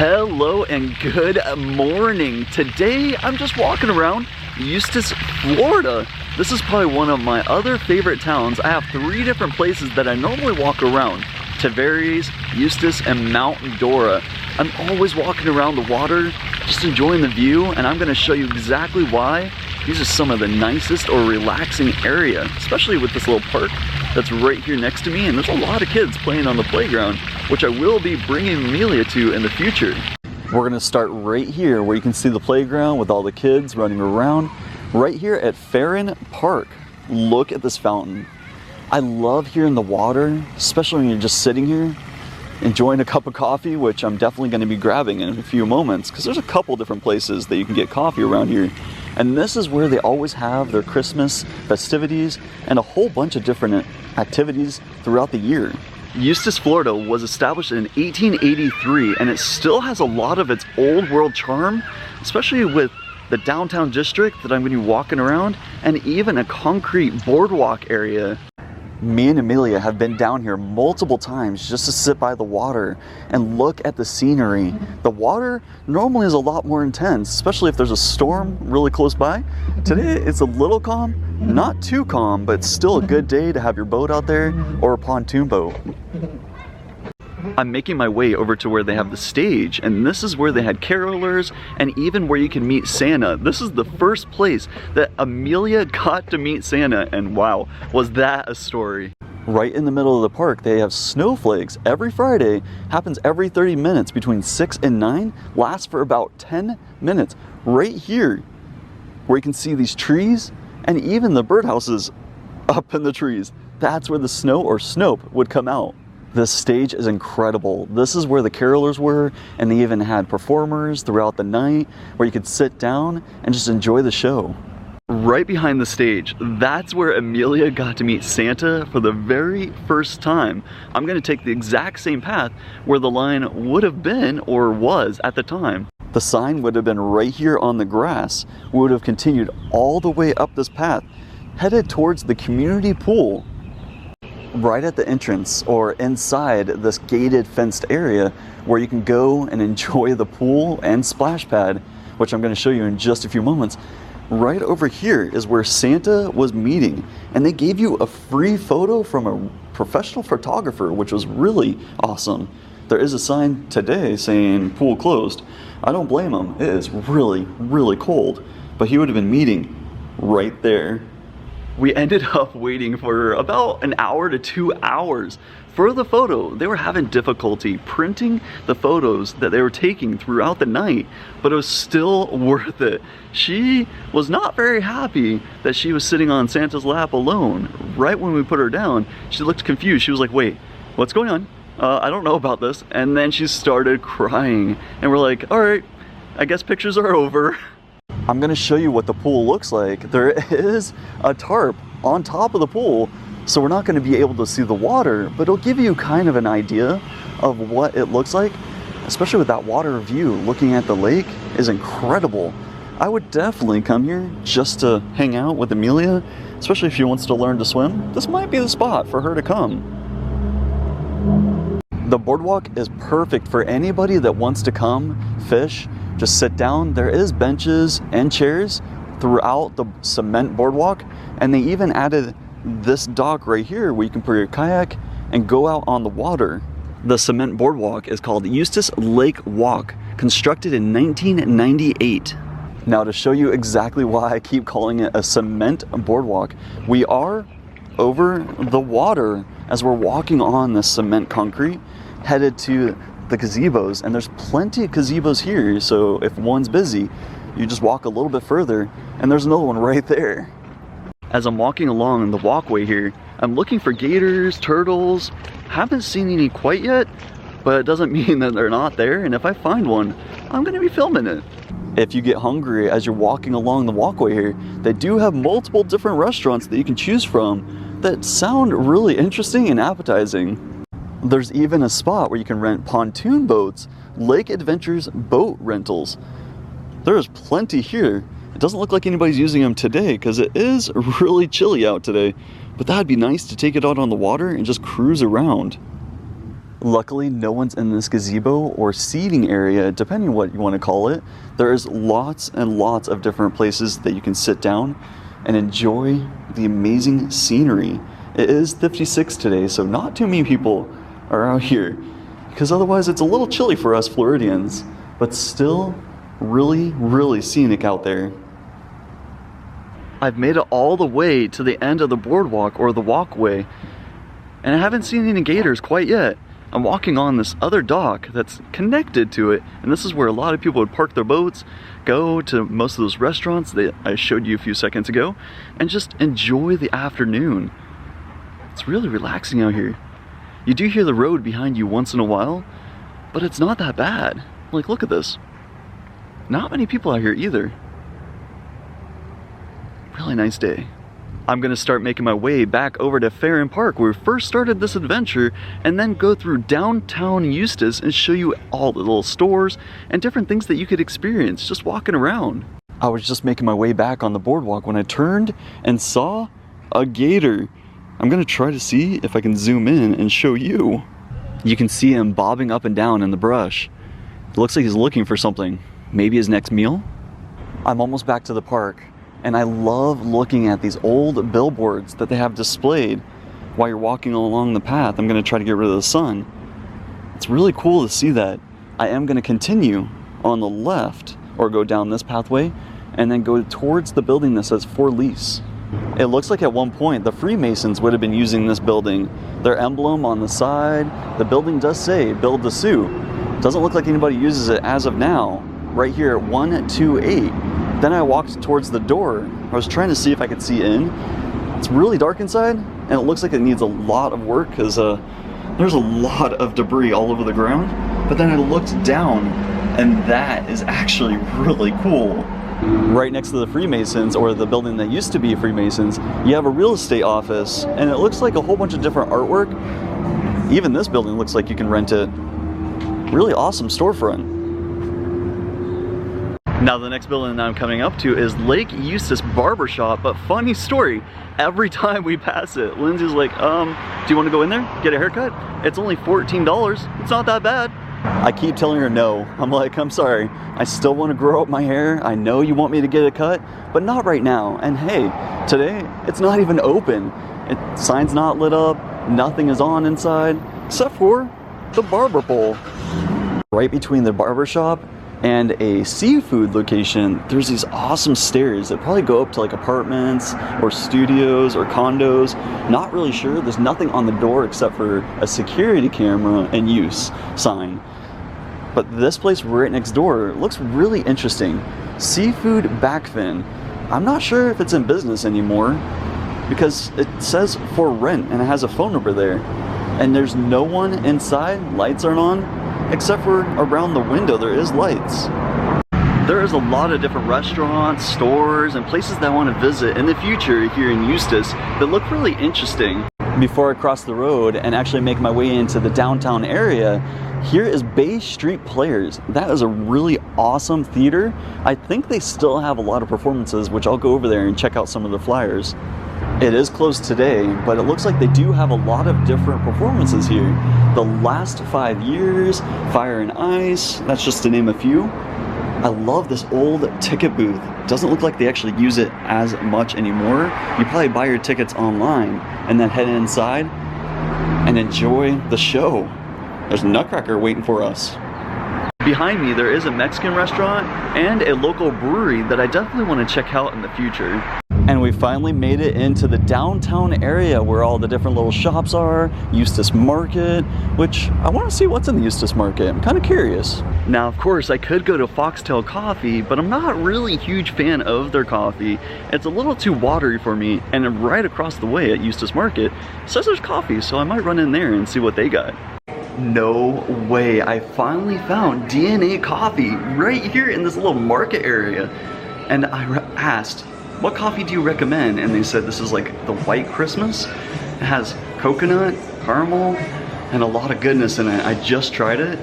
Hello and good morning. Today I'm just walking around Eustis, Florida. This is probably one of my other favorite towns. I have 3 different places that I normally walk around: Tavares, Eustis, and Mount Dora. I'm always walking around the water, just enjoying the view, and I'm gonna show you exactly why. These are some of the nicest or relaxing area, especially with this little park that's right here next to me, and there's a lot of kids playing on the playground, which I will be bringing Amelia to in the future. We're gonna start right here where you can see the playground with all the kids running around, right here at Fen Park. Look at this fountain. I love hearing the water, especially when you're just sitting here enjoying a cup of coffee, which I'm definitely going to be grabbing in a few moments, because there's a couple different places that you can get coffee around here. And this is where they always have their Christmas festivities and a whole bunch of different activities throughout the year. Eustis, Florida was established in 1883, and it still has a lot of its old world charm, especially with the downtown district that I'm going to be walking around, and even a concrete boardwalk area. Me and Amelia have been down here multiple times just to sit by the water and look at the scenery. The water normally is a lot more intense, especially if there's a storm really close by. Today it's a little calm, not too calm, but still a good day to have your boat out there or a pontoon boat. I'm making my way over to where they have the stage, and this is where they had carolers and even where you can meet Santa. This is the first place that Amelia got to meet Santa, and wow, was that a story. Right in the middle of the park, they have snowflakes every Friday, happens every 30 minutes between 6 and 9, lasts for about 10 minutes. Right here, where you can see these trees and even the birdhouses up in the trees. That's where the snow or snope would come out. This stage is incredible. This is where the carolers were, and they even had performers throughout the night where you could sit down and just enjoy the show. Right behind the stage, that's where Amelia got to meet Santa for the very first time. I'm gonna take the exact same path where the line would have been or was at the time. The sign would have been right here on the grass. We would have continued all the way up this path, headed towards the community pool. Right at the entrance or inside this gated fenced area where you can go and enjoy the pool and splash pad, which I'm going to show you in just a few moments. Right over here is where Santa was meeting, and they gave you a free photo from a professional photographer, which was really awesome. There is a sign today saying pool closed. I don't blame him. It is really, really cold, but he would have been meeting right there. We ended up waiting for about an hour to 2 hours for the photo. They were having difficulty printing the photos that they were taking throughout the night, but it was still worth it. She was not very happy that she was sitting on Santa's lap alone. Right when we put her down, she looked confused. She was like, "Wait, what's going on? I don't know about this." And then she started crying, and we're like, "All right, I guess pictures are over." I'm gonna show you what the pool looks like. There is a tarp on top of the pool, so we're not gonna be able to see the water, but it'll give you kind of an idea of what it looks like, especially with that water view. Looking at the lake is incredible. I would definitely come here just to hang out with Amelia, especially if she wants to learn to swim. This might be the spot for her to come. The boardwalk is perfect for anybody that wants to come fish. Just sit down. There is benches and chairs throughout the cement boardwalk, and they even added this dock right here where you can put your kayak and go out on the water. The cement boardwalk is called Eustis Lake Walk, constructed in 1998. Now, to show you exactly why I keep calling it a cement boardwalk, we are over the water as we're walking on the cement concrete, headed to the gazebos, and there's plenty of gazebos here, so if one's busy, you just walk a little bit further and there's another one right there. As I'm walking along the walkway here, I'm looking for gators, turtles. Haven't seen any quite yet, but it doesn't mean that they're not there, and if I find one, I'm gonna be filming it. If you get hungry as you're walking along the walkway here, they do have multiple different restaurants that you can choose from that sound really interesting and appetizing. There's even a spot where you can rent pontoon boats, Lake Adventures boat rentals. There's plenty here. It doesn't look like anybody's using them today because it is really chilly out today, but that'd be nice to take it out on the water and just cruise around. Luckily, no one's in this gazebo or seating area, depending on what you want to call it. There's lots and lots of different places that you can sit down and enjoy the amazing scenery. It is 56 today, so not too many people are out here, because otherwise it's a little chilly for us Floridians, but still really, really scenic out there. I've made it all the way to the end of the boardwalk or the walkway, and I haven't seen any gators quite yet. I'm walking on this other dock that's connected to it, and this is where a lot of people would park their boats, go to most of those restaurants that I showed you a few seconds ago, and just enjoy the afternoon. It's really relaxing out here. You do hear the road behind you once in a while, but it's not that bad. Like, look at this. Not many people out here either. Really nice day. I'm gonna start making my way back over to Fen Park where we first started this adventure, and then go through downtown Eustis and show you all the little stores and different things that you could experience just walking around. I was just making my way back on the boardwalk when I turned and saw a gator. I'm gonna try to see if I can zoom in and show you. You can see him bobbing up and down in the brush. It looks like he's looking for something. Maybe his next meal? I'm almost back to the park. And I love looking at these old billboards that they have displayed while you're walking along the path. I'm gonna try to get rid of the sun. It's really cool to see that. I am gonna continue on the left, or go down this pathway, and then go towards the building that says For Lease. It looks like at one point the Freemasons would have been using this building. Their emblem on the side, the building does say Build to Suit. Doesn't look like anybody uses it as of now. Right here at 128. Then I walked towards the door. I was trying to see if I could see in. It's really dark inside, and it looks like it needs a lot of work because there's a lot of debris all over the ground. But then I looked down, and that is actually really cool. Right next to the Freemasons, or the building that used to be Freemasons, you have a real estate office, and it looks like a whole bunch of different artwork. Even this building looks like you can rent it. Really awesome storefront. Now the next building that I'm coming up to is Lake Eustis Barbershop, but funny story, every time we pass it, Lindsay's like, do you want to go in there, get a haircut? It's only $14, it's not that bad. I keep telling her no. I'm like, I'm sorry, I still want to grow up my hair. I know you want me to get a cut, but not right now. And hey, today, it's not even open. Sign's not lit up, nothing is on inside, except for the barber pole. Right between the barbershop and a seafood location, there's these awesome stairs that probably go up to like apartments or studios or condos. Not really sure. There's nothing on the door except for a security camera and use sign. But this place right next door looks really interesting. Seafood Backfin. I'm not sure if it's in business anymore because it says for rent and it has a phone number there. And there's no one inside, lights aren't on. Except for around the window, there is lights. There is a lot of different restaurants, stores, and places that I want to visit in the future here in Eustis that look really interesting. Before I cross the road and actually make my way into the downtown area, here is Bay Street Players. That is a really awesome theater. I think they still have a lot of performances, which I'll go over there and check out some of the flyers. It is closed today, but it looks like they do have a lot of different performances here. The Last 5 Years, Fire and Ice, that's just to name a few. I love this old ticket booth. Doesn't look like they actually use it as much anymore. You probably buy your tickets online and then head inside and enjoy the show. There's Nutcracker waiting for us. Behind me there is a Mexican restaurant and a local brewery that I definitely want to check out in the future. And we finally made it into the downtown area where all the different little shops are, Eustis Market, which I want to see what's in the Eustis Market. I'm kind of curious. Now, of course, I could go to Foxtail Coffee, but I'm not really a huge fan of their coffee. It's a little too watery for me, and right across the way at Eustis Market says there's coffee, so I might run in there and see what they got. No way, I finally found DNA Coffee right here in this little market area. And I asked, what coffee do you recommend? And they said this is like the White Christmas. It has coconut, caramel, and a lot of goodness in it. I just tried it.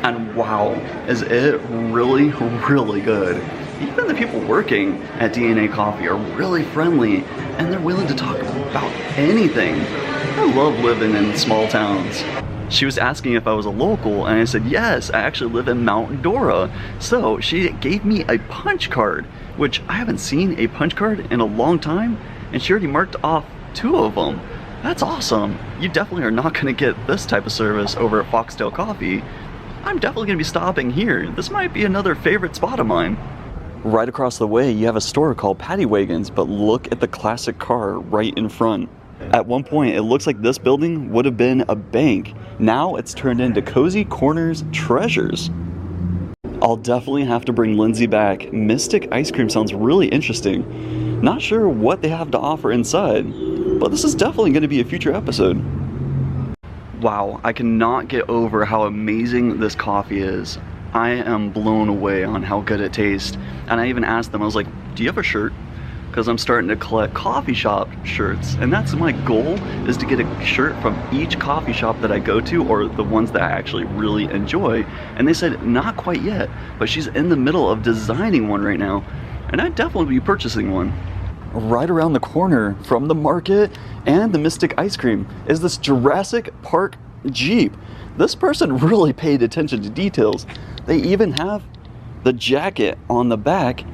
And wow, is it really, really good. Even the people working at DNA Coffee are really friendly and they're willing to talk about anything. I love living in small towns. She was asking if I was a local, and I said, yes, I actually live in Mount Dora. So she gave me a punch card, which I haven't seen a punch card in a long time, and she already marked off 2 of them. That's awesome. You definitely are not gonna get this type of service over at Foxtail Coffee. I'm definitely gonna be stopping here. This might be another favorite spot of mine. Right across the way, you have a store called Paddy Wagons, but look at the classic car right in front. At one point, it looks like this building would have been a bank. Now it's turned into Cozy Corners Treasures. I'll definitely have to bring Lindsay back. Mystic Ice Cream sounds really interesting. Not sure what they have to offer inside, but this is definitely going to be a future episode. Wow, I cannot get over how amazing this coffee is. I am blown away on how good it tastes. And I even asked them, I was like, do you have a shirt? Because I'm starting to collect coffee shop shirts, and that's my goal, is to get a shirt from each coffee shop that I go to, or the ones that I actually really enjoy. And they said not quite yet, but she's in the middle of designing one right now, and I'd definitely be purchasing one. Right around the corner from the market and the Mystic Ice Cream is this Jurassic Park Jeep. This person really paid attention to details. They even have the jacket on the back.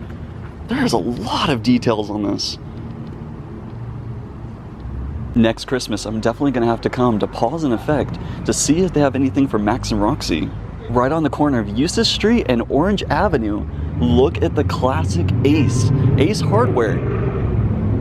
There's a lot of details on this. Next Christmas, I'm definitely going to have to come to Pause and Effect to see if they have anything for Max and Roxy. Right on the corner of Eustis Street and Orange Avenue, look at the classic Ace Hardware.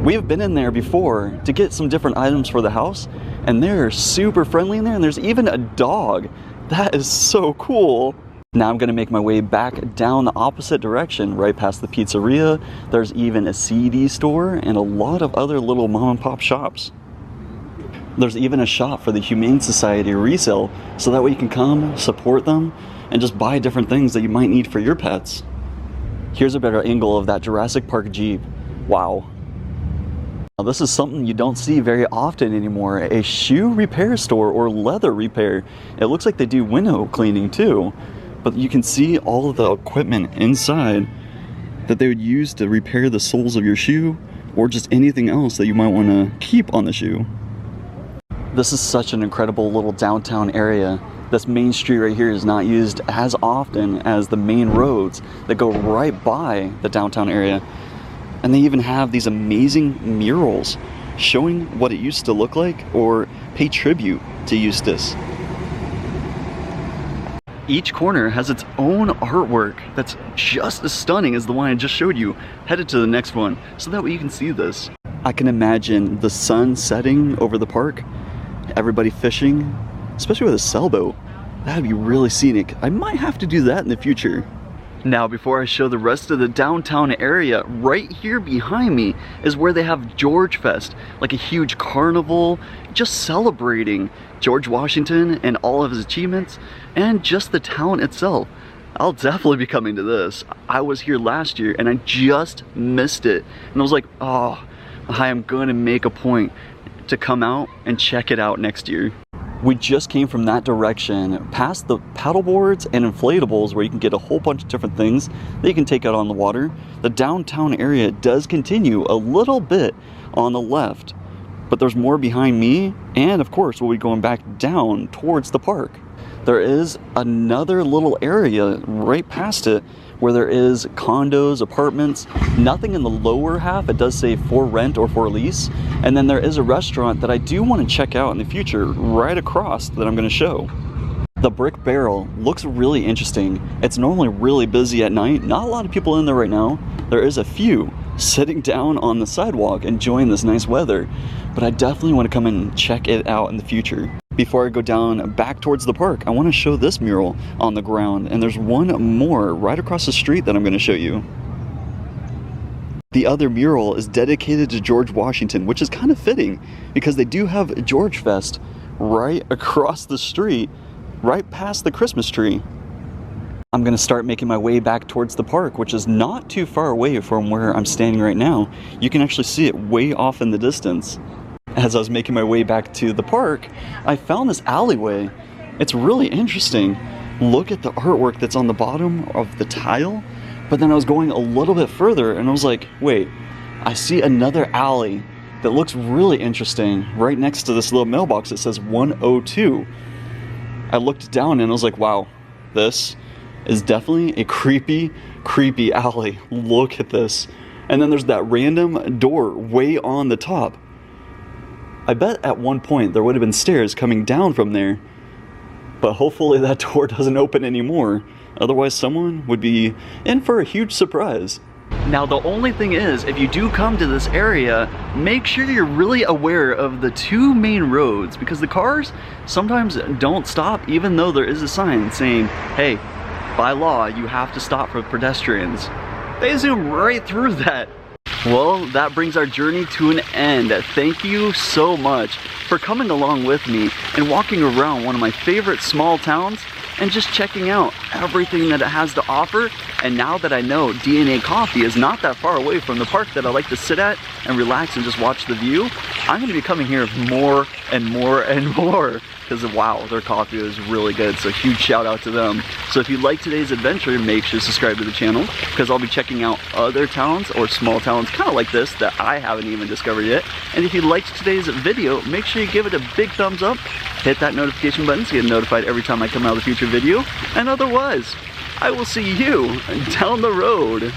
We have been in there before to get some different items for the house, and they're super friendly in there, and there's even a dog. That is so cool. Now I'm gonna make my way back down the opposite direction, right past the pizzeria. There's even a CD store and a lot of other little mom and pop shops. There's even a shop for the Humane Society resale, so that way you can come, support them, and just buy different things that you might need for your pets. Here's a better angle of that Jurassic Park Jeep. Wow. Now this is something you don't see very often anymore, a shoe repair store or leather repair. It looks like they do window cleaning too. But you can see all of the equipment inside that they would use to repair the soles of your shoe or just anything else that you might want to keep on the shoe. This is such an incredible little downtown area. This main street right here is not used as often as the main roads that go right by the downtown area. And they even have these amazing murals showing what it used to look like or pay tribute to Eustis. Each corner has its own artwork that's just as stunning as the one I just showed you. Headed to the next one, so that way you can see this. I can imagine the sun setting over the park, everybody fishing, especially with a sailboat. That'd be really scenic. I might have to do that in the future. Now, before I show the rest of the downtown area, right here behind me is where they have George Fest, like a huge carnival, just celebrating George Washington and all of his achievements, and just the town itself. I'll definitely be coming to this. I was here last year and I just missed it. And I was like, oh, I am going to make a point to come out and check it out next year. We just came from that direction, past the paddleboards and inflatables where you can get a whole bunch of different things that you can take out on the water. The downtown area does continue a little bit on the left, but there's more behind me, and of course we'll be going back down towards the park. There is another little area right past it where there is condos, apartments, nothing in the lower half. It does say for rent or for lease. And then there is a restaurant that I do want to check out in the future right across that I'm going to show. The Brick Barrel looks really interesting. It's normally really busy at night. Not a lot of people in there right now. There is a few sitting down on the sidewalk enjoying this nice weather, but I definitely want to come and check it out in the future. Before I go down back towards the park, I want to show this mural on the ground, and there's one more right across the street that I'm going to show you. The other mural is dedicated to George Washington, which is kind of fitting because they do have George Fest right across the street, right past the Christmas tree. I'm going to start making my way back towards the park, which is not too far away from where I'm standing right now. You can actually see it way off in the distance. As I was making my way back to the park, I found this alleyway. It's really interesting. Look at the artwork that's on the bottom of the tile. But then I was going a little bit further and I was like, wait, I see another alley that looks really interesting. Right next to this little mailbox, it says 102. I looked down and I was like, wow, this is definitely a creepy alley. Look at this. And then there's that random door way on the top. I bet at one point there would have been stairs coming down from there, but hopefully that door doesn't open anymore. Otherwise someone would be in for a huge surprise. Now the only thing is, if you do come to this area, make sure you're really aware of the two main roads, because the cars sometimes don't stop even though there is a sign saying, hey, by law you have to stop for pedestrians. They zoom right through that. Well, that brings our journey to an end. Thank you so much for coming along with me and walking around one of my favorite small towns and just checking out everything that it has to offer. And now that I know DNA Coffee is not that far away from the park that I like to sit at and relax and just watch the view, I'm going to be coming here more and more and more, because wow, their coffee is really good. So huge shout out to them. So if you like today's adventure, make sure to subscribe to the channel, because I'll be checking out other towns or small towns kind of like this that I haven't even discovered yet. And if you liked today's video, make sure you give it a big thumbs up, hit that notification button so you get notified every time I come out with a future video. And otherwise, I will see you down the road.